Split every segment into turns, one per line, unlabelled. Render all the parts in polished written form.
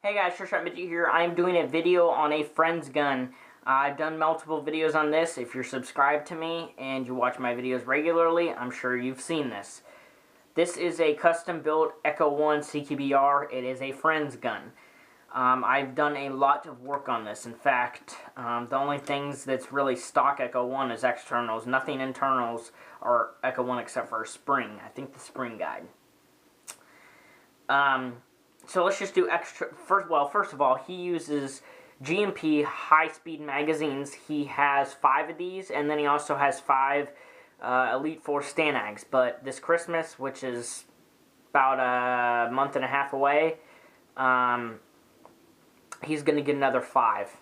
Hey guys, Short Midget here. I am doing a video on a friend's gun. I've done multiple videos on this. If you're subscribed to me and you watch my videos regularly, I'm sure you've seen this. This is a custom-built ECHO1 CQBR. It is a friend's gun. I've done a lot of work on this. In fact, the only things that's really stock ECHO1 is externals. Nothing internals are ECHO1 except for a spring. I think the spring guide. So let's just do extra. First of all, he uses GMP high-speed magazines. He has 5 of these, and then he also has 5 Elite 4 Stanags. But this Christmas, which is about a month and a half away, he's going to get another 5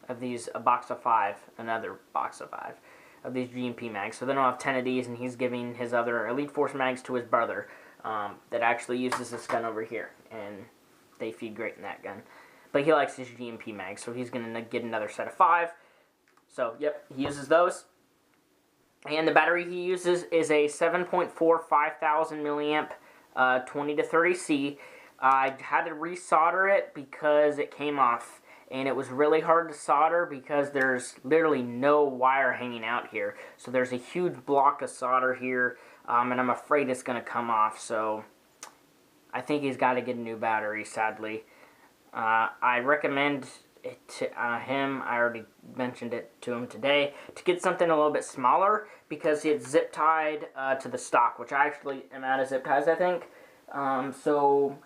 of these, another box of 5 of these GMP mags. So then I'll have 10 of these, and he's giving his other Elite Force mags to his brother that actually uses this gun over here. And they feed great in that gun. But he likes his GMP mags, so he's going to get another set of 5. So, yep, he uses those. And the battery he uses is a 7.4 5000 milliamp 20 to 30C. I had to resolder it because it came off. And it was really hard to solder because there's literally no wire hanging out here. So there's a huge block of solder here, and I'm afraid it's going to come off. So I think he's got to get a new battery, sadly. I recommend it to him, I already mentioned it to him today, to get something a little bit smaller because it's zip-tied to the stock, which I actually am out of zip ties, I think. So,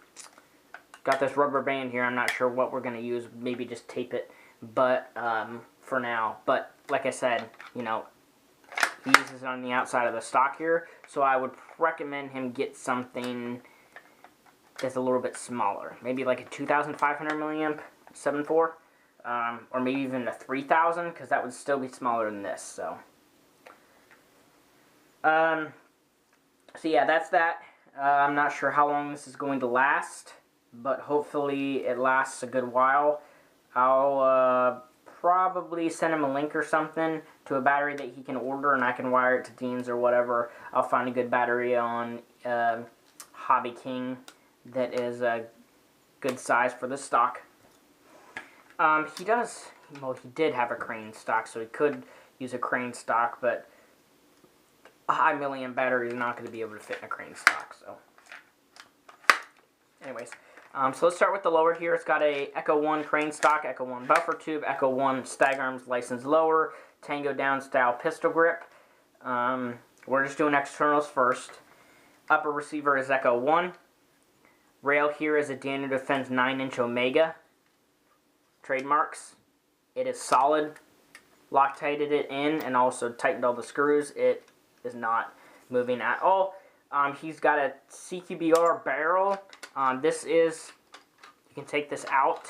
got this rubber band here. I'm not sure what we're going to use. Maybe just tape it, but for now. But, like I said, you know, he uses it on the outside of the stock here, so I would recommend him get something that's a little bit smaller. Maybe like a 2500 milliamp 7.4, or maybe even a 3000, because that would still be smaller than this. So yeah, that's that. I'm not sure how long this is going to last, but hopefully it lasts a good while. I'll probably send him a link or something to a battery that he can order, and I can wire it to Dean's or whatever. I'll find a good battery on Hobby King that is a good size for the stock. He did have a crane stock, so he could use a crane stock, but a high milliamp battery is not going to be able to fit in a crane stock, so. Anyways, so let's start with the lower here. It's got a ECHO1 crane stock, ECHO1 buffer tube, ECHO1 stag arms licensed lower, Tango down style pistol grip. We're just doing externals first. Upper receiver is ECHO1. Rail here is a Daniel Defense 9-inch Omega. Trademarks. It is solid. Loctited it in and also tightened all the screws. It is not moving at all. He's got a CQBR barrel. This is, you can take this out,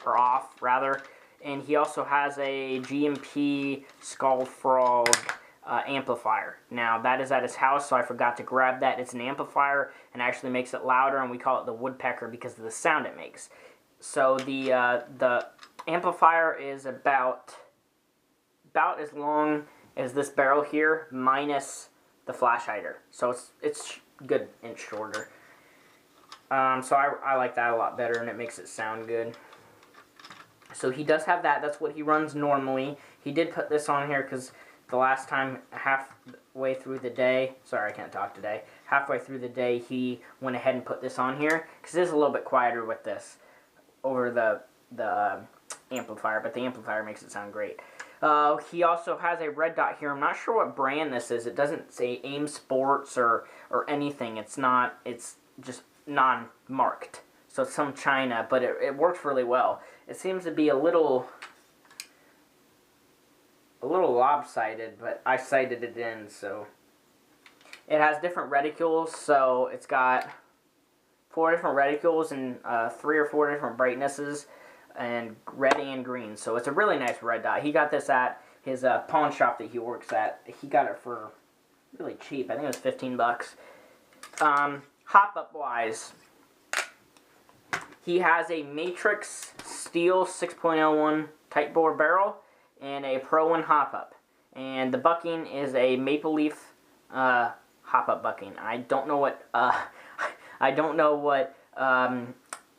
or off rather. And he also has a GMP Skull Frog amplifier. Now that is at his house, so I forgot to grab that. It's an amplifier and actually makes it louder, and we call it the woodpecker because of the sound it makes. So the amplifier is about as long as this barrel here, minus the flash hider. So it's good inch shorter. So I like that a lot better, and it makes it sound good. So he does have that. That's what he runs normally. He did put this on here because the last time, halfway through the day, sorry I can't talk today, halfway through the day he went ahead and put this on here, because it is a little bit quieter with this over the amplifier, but the amplifier makes it sound great. He also has a red dot here. I'm not sure what brand this is. It doesn't say AIM Sports or anything. It's just non-marked. So it's some China, but it works really well. It seems to be a little lopsided, but I sighted it in, so. It has different reticules, so it's got 4 different reticules and 3 or 4 different brightnesses, and red and green. So it's a really nice red dot. He got this at his pawn shop that he works at. He got it for really cheap. I think it was 15 bucks. Hop-up wise, he has a Matrix Steel 6.01 tight bore barrel and a Pro 1 hop-up. And the bucking is a Maple Leaf hop-up bucking. I don't know what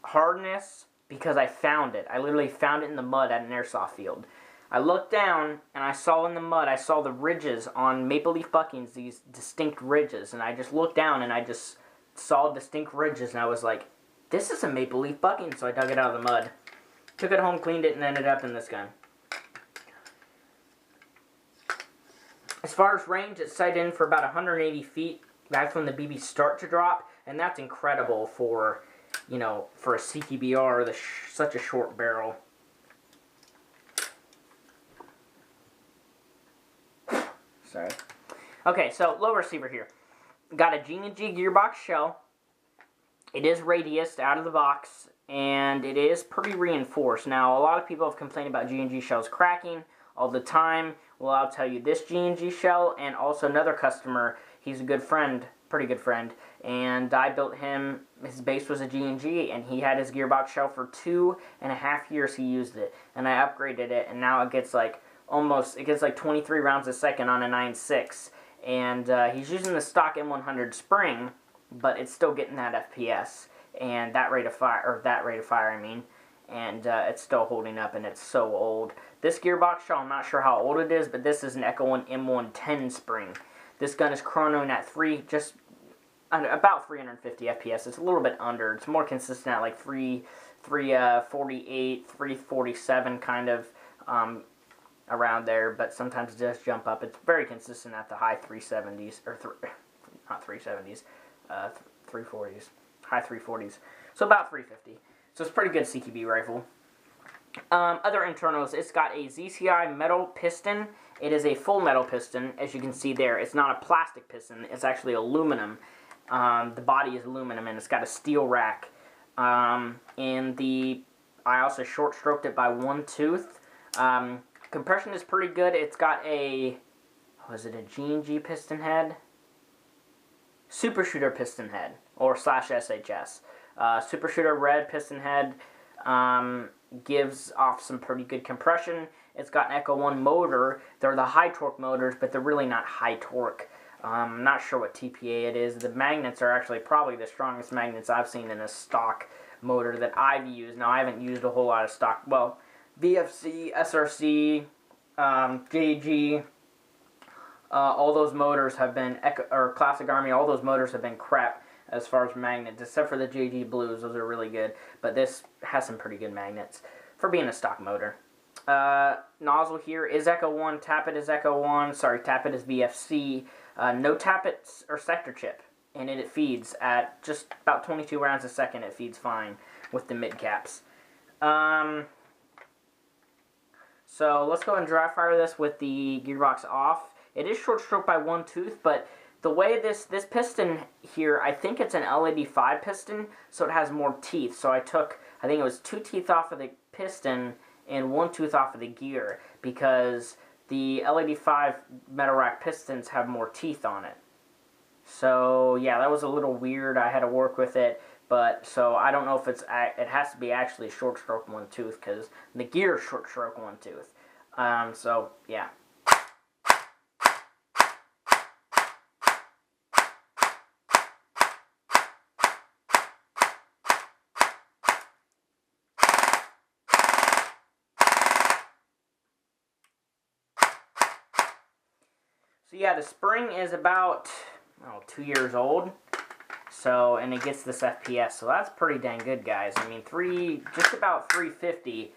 hardness because I found it. I literally found it in the mud at an airsoft field. I looked down, and I saw in the mud, I saw the ridges on maple leaf buckings, these distinct ridges, and I just looked down, and I just saw distinct ridges, and I was like, this is a maple leaf bucking, so I dug it out of the mud. Took it home, cleaned it, and ended up in this gun. As far as range, it's sighted in for about 180 feet. That's when the BBs start to drop, and that's incredible for, you know, for a CQBR, such a short barrel. Sorry. Okay, so low receiver here. Got a G&G gearbox shell. It is radiused out of the box, and it is pretty reinforced. Now, a lot of people have complained about G&G shells cracking all the time. Well, I'll tell you, this G&G shell, and also another customer, he's a good friend, pretty good friend, and I built him, his base was a G&G, and he had his gearbox shell for 2.5 years he used it, and I upgraded it, and now it gets like it gets like 23 rounds a second on a 9.6, and he's using the stock M100 spring, but it's still getting that FPS, and that rate of fire, I mean, and it's still holding up, and it's so old. This gearbox shell, I'm not sure how old it is, but this is an ECHO1 M110 spring. This gun is chronoing at about 350 FPS. It's a little bit under. It's more consistent at like 348, 347 kind of around there, but sometimes it does jump up. It's very consistent at the high 370s, or not 370s, 340s, high 340s. So about 350. So it's a pretty good CQB rifle. Other internals, it's got a ZCI metal piston. It is a full metal piston, as you can see there. It's not a plastic piston, it's actually aluminum. The body is aluminum, and it's got a steel rack. I also short stroked it by 1 tooth. Compression is pretty good. It's got a, was it a G&G piston head? Super Shooter piston head, or /SHS. Super Shooter red piston head. Gives off some pretty good compression. It's got an ECHO1 motor. They're the high torque motors, but they're really not high torque. I'm not sure what TPA it is. The magnets are actually probably the strongest magnets I've seen in a stock motor that I've used. Now, I haven't used a whole lot of stock. Well, VFC, SRC, JG, all those motors have been, or Classic Army, all those motors have been crap as far as magnets, except for the JG Blues. Those are really good, but this has some pretty good magnets for being a stock motor. Nozzle here is ECHO1, tappet is ECHO1, sorry, tappet is VFC, no tappets or sector chip, and it feeds at just about 22 rounds a second. It feeds fine with the mid caps. So let's go and dry fire this with the gearbox off. It is short stroke by 1 tooth, but the way this piston here, I think it's an L85 piston, so it has more teeth. So I think it was 2 teeth off of the piston and 1 tooth off of the gear, because the L85 metal rack pistons have more teeth on it. So yeah, that was a little weird. I had to work with it, but so I don't know if it has to be actually short stroke 1 tooth, because the gear is short stroke 1 tooth. So yeah. So yeah, the spring is about 2 years old. So, and it gets this FPS, so that's pretty dang good, guys. I mean, just about 350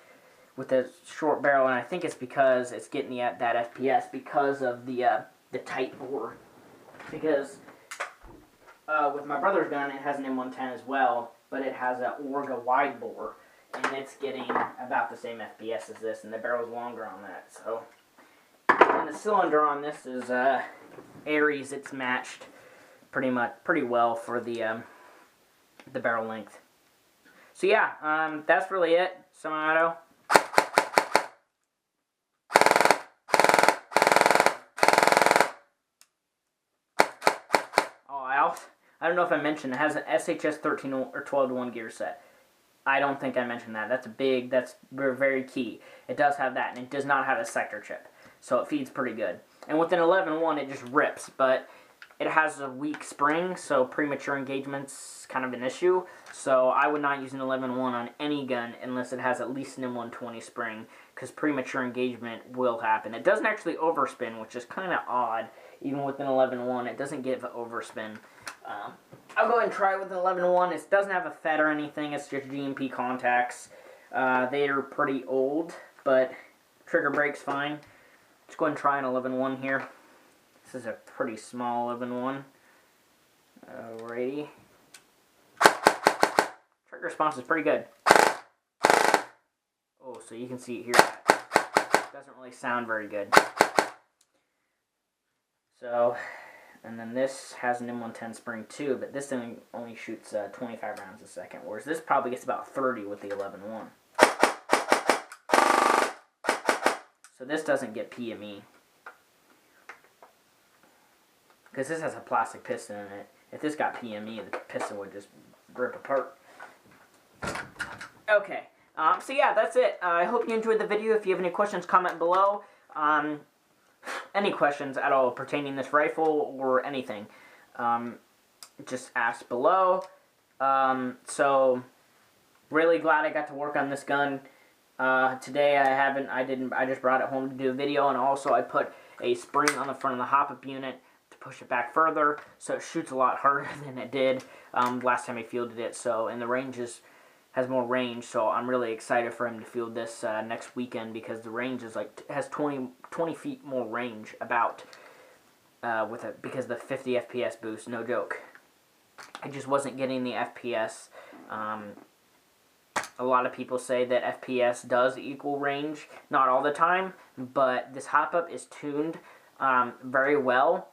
with the short barrel, and I think it's because it's getting that FPS because of the tight bore. Because with my brother's gun, it has an M110 as well, but it has an Orga wide bore, and it's getting about the same FPS as this, and the barrel's longer on that. So, and the cylinder on this is Aries. It's matched pretty well for the barrel length. So yeah, that's really it. Semi-auto. I don't know if I mentioned, it has an SHS 13 or 12-to-1 gear set. I don't think I mentioned that. That's very key. It does have that, and it does not have a sector chip. So it feeds pretty good. And with an 11-1, it just rips, but it has a weak spring, so premature engagement's kind of an issue. So I would not use an 11-1 on any gun unless it has at least an M120 spring, because premature engagement will happen. It doesn't actually overspin, which is kind of odd. Even with an 11-1, it doesn't give overspin. I'll go ahead and try it with an 11-1. It doesn't have a FET or anything. It's just GMP contacts. They are pretty old, but trigger brake's fine. Let's go ahead and try an 11-1 here. This is a pretty small 11-1. Alrighty. Trigger response is pretty good. Oh, so you can see it here. It doesn't really sound very good. So, and then this has an M110 spring too, but this thing only shoots 25 rounds a second, whereas this probably gets about 30 with the 11-1. So this doesn't get PME. Because this has a plastic piston in it. If this got PME, the piston would just rip apart. Okay, so yeah, that's it. I hope you enjoyed the video. If you have any questions, comment below. Any questions at all pertaining to this rifle or anything, just ask below. So, really glad I got to work on this gun. Today I just brought it home to do a video, and also I put a spring on the front of the hop-up unit to push it back further, so it shoots a lot harder than it did last time I fielded it. So, and the range has more range, so I'm really excited for him to field this next weekend, because the range is like has 20 feet more range about with it, because the 50 FPS boost, no joke. I just wasn't getting the FPS. A lot of people say that FPS does equal range, not all the time, but this hop-up is tuned very well,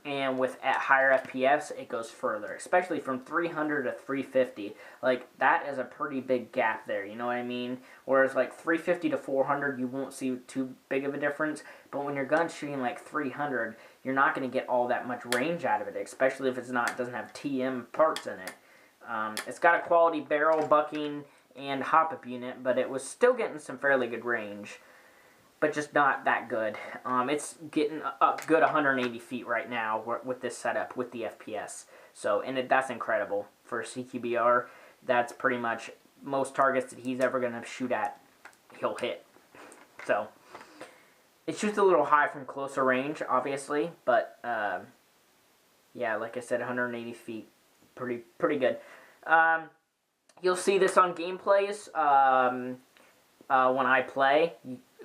and with at higher FPS, it goes further, especially from 300 to 350. Like, that is a pretty big gap there, you know what I mean? Whereas, like, 350 to 400, you won't see too big of a difference, but when your gun's shooting, like, 300, you're not going to get all that much range out of it, especially if it doesn't have TM parts in it. It's got a quality barrel, bucking, and hop-up unit, but it was still getting some fairly good range, but just not that good. It's getting up good 180 feet right now with this setup, with the FPS. So, and that's incredible. For a CQBR, that's pretty much most targets that he's ever going to shoot at, he'll hit. So, it shoots a little high from closer range, obviously, but, yeah, like I said, 180 feet, pretty good. You'll see this on gameplays when I play.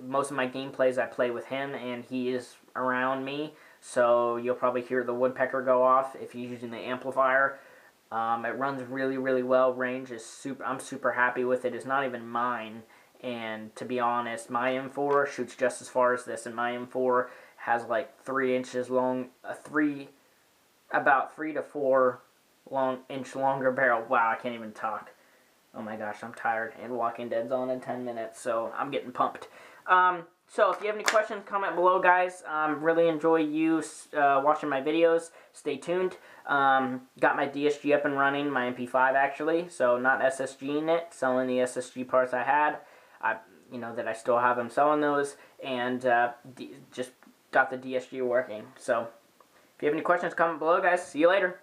Most of my gameplays I play with him, and he is around me, so you'll probably hear the woodpecker go off if he's using the amplifier. It runs really, really well. Range is I'm super happy with it. It's not even mine, and to be honest, my M4 shoots just as far as this, and my M4 has like 3 inches long, about 3 to 4 inch longer barrel. Wow, I can't even talk. Oh my gosh, I'm tired, and Walking Dead's on in 10 minutes, so I'm getting pumped. So if you have any questions, comment below, guys. Really enjoy you watching my videos. Stay tuned. Got my DSG up and running, my MP5 actually, so not SSGing it, selling the SSG parts I had. You know that I still have them selling those, and just got the DSG working. So if you have any questions, comment below, guys. See you later.